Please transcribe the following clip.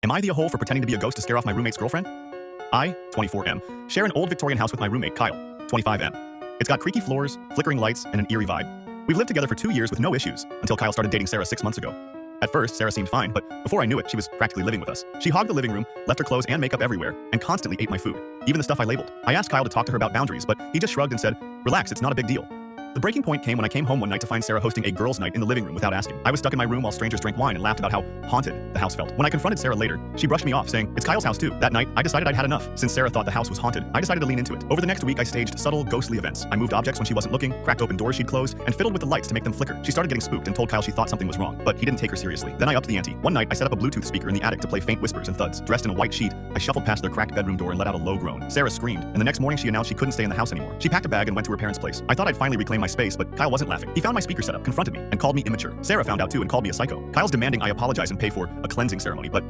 Am I the a-hole for pretending to be a ghost to scare off my roommate's girlfriend? I, 24M, share an old Victorian house with my roommate, Kyle, 25M. It's got creaky floors, flickering lights, and an eerie vibe. We've lived together for 2 years with no issues, until Kyle started dating Sarah 6 months ago. At first, Sarah seemed fine, but before I knew it, she was practically living with us. She hogged the living room, left her clothes and makeup everywhere, and constantly ate my food, even the stuff I labeled. I asked Kyle to talk to her about boundaries, but he just shrugged and said, "Relax, it's not a big deal." The breaking point came when I came home one night to find Sarah hosting a girls' night in the living room without asking. I was stuck in my room while strangers drank wine and laughed about how haunted the house felt. When I confronted Sarah later, she brushed me off, saying, "It's Kyle's house too." That night, I decided I'd had enough. Since Sarah thought the house was haunted, I decided to lean into it. Over the next week, I staged subtle, ghostly events. I moved objects when she wasn't looking, cracked open doors she'd closed, and fiddled with the lights to make them flicker. She started getting spooked and told Kyle she thought something was wrong, but he didn't take her seriously. Then I upped the ante. One night, I set up a Bluetooth speaker in the attic to play faint whispers and thuds. Dressed in a white sheet, I shuffled past their cracked bedroom door and let out a low groan. Sarah screamed, and the next morning she announced she couldn't stay in the house anymore. She packed a bag and went to her parents' place. I thought I'd finally reclaim my space, but Kyle wasn't laughing. He found my speaker setup, confronted me, and called me immature. Sarah found out too and called me a psycho. Kyle's demanding I apologize and pay for a cleansing ceremony, but